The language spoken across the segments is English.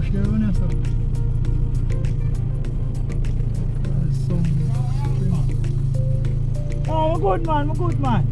bush here, Vanessa. Oh, my good man.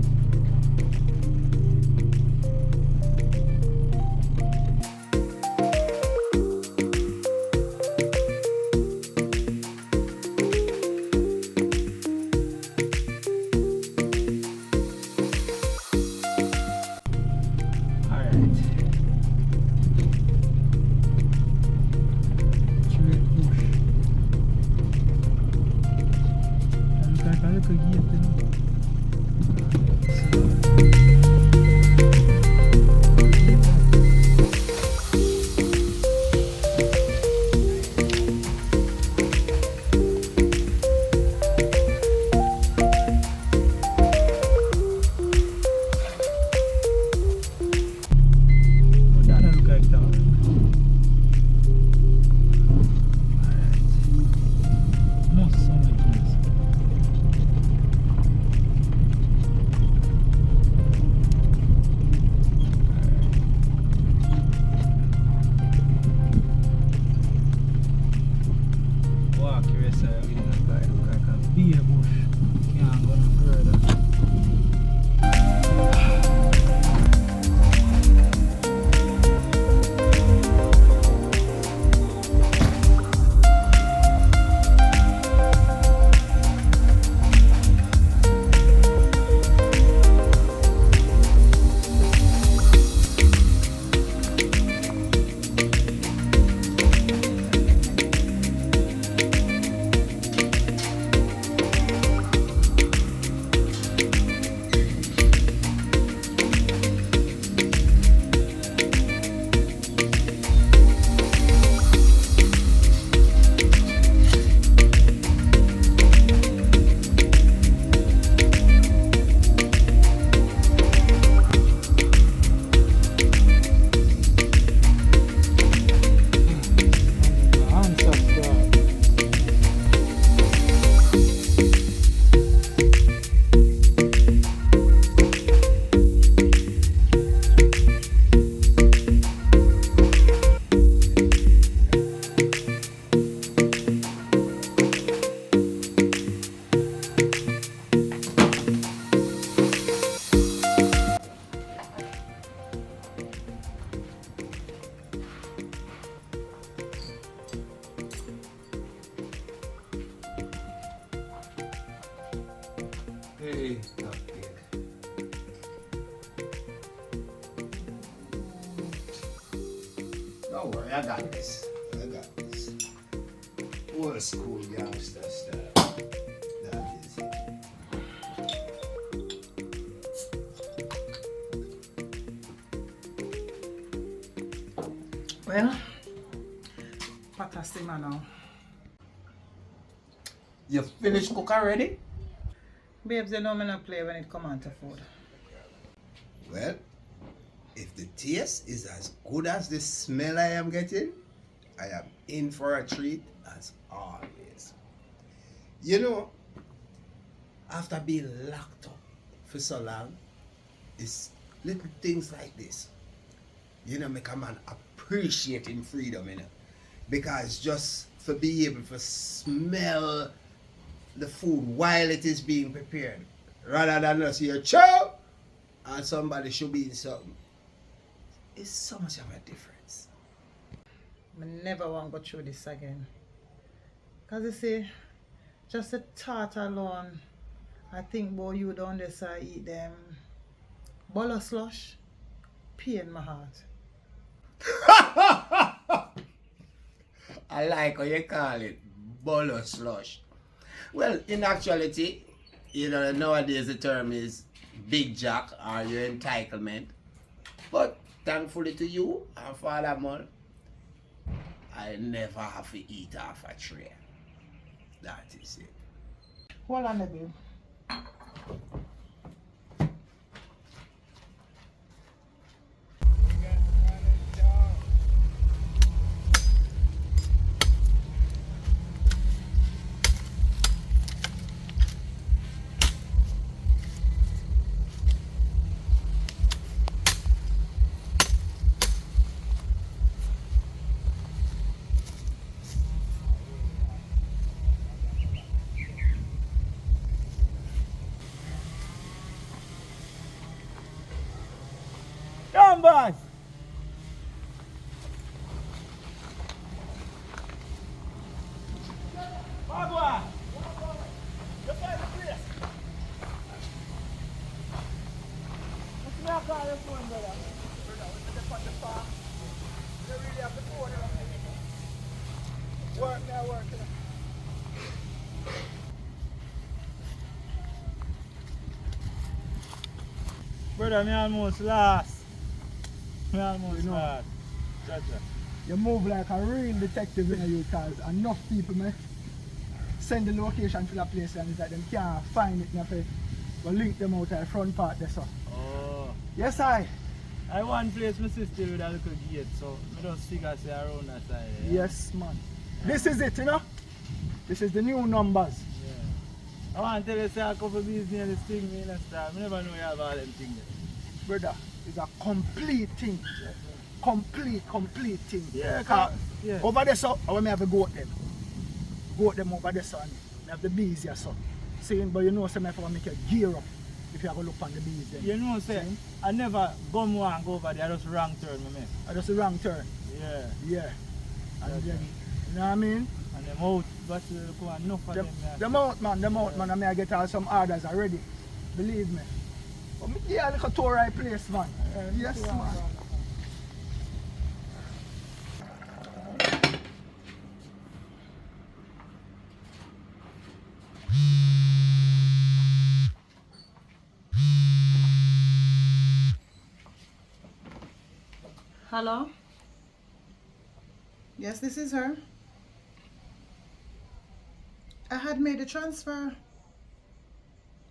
Hey, okay. Don't worry, I got this. Old school youngster style. That is it. Well, fantastic man now. You finished cook already? Babes, they know me not play when it comes on to food. Well, if the taste is as good as the smell I am getting, I am in for a treat as always. You know, after being locked up for so long, it's little things like this, make a man appreciate him freedom, because just for be able to smell the food while it is being prepared, rather than just hear chow and somebody should be in something, it's so much of a difference. I never want to go through this again. Because you see, just the thought alone, I think about you down there so I eat them bowl of slush, pain my heart. I like how you call it, bowl of slush. Well, in actuality, nowadays the term is big jack or your entitlement. But thankfully to you and Father Mull, I never have to eat off a tray. That is it. Hold on a bit. boys. Bagua. You find the place. What's me I call your phone, brother? Brother, we step on the farm. You really have the phone, Work now, work now. Brother, me almost lost. Me almost lost. Gotcha. You move like a real detective in you because enough people may send the location to the place and it's like them can't find it enough. But link them out at the front part there, so. Oh. Yes, I. I one place my sister with a little gate, so I just figure say around that side. Yeah? Yes, man. This is it, you know? This is the new numbers. Yeah. I want to tell you say a couple of business this thing me and stuff. I never know you have all them things there. Brother, it's a complete thing. Complete thing. Yeah, yeah. Over there, so, I want me have a goat them. Goat them over there, son. I have the bees here, so. Saying, but you know, some if I make a gear up. If you have a look on the bees then. You know, say, I never bum one go over there, I just wrong turn, man. I just a wrong turn. Yeah. Yeah. And then, you know what I mean? And them out, but look on enough of them. Them out, man. I may I get all some orders already. Believe me. But me give a little tour right place, man. Yes, man. Hello? Yes, this is her. I had made a transfer.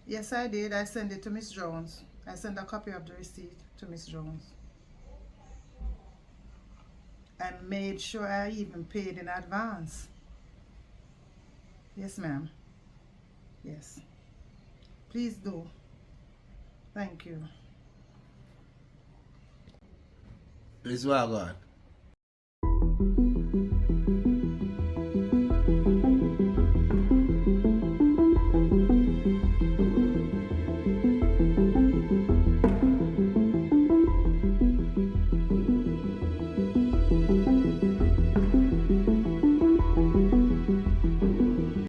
Yes, I did. I sent it to Miss Jones. I sent a copy of the receipt to Miss Jones. I made sure I even paid in advance. Yes, ma'am. Yes. Please do. Thank you. This is what I got.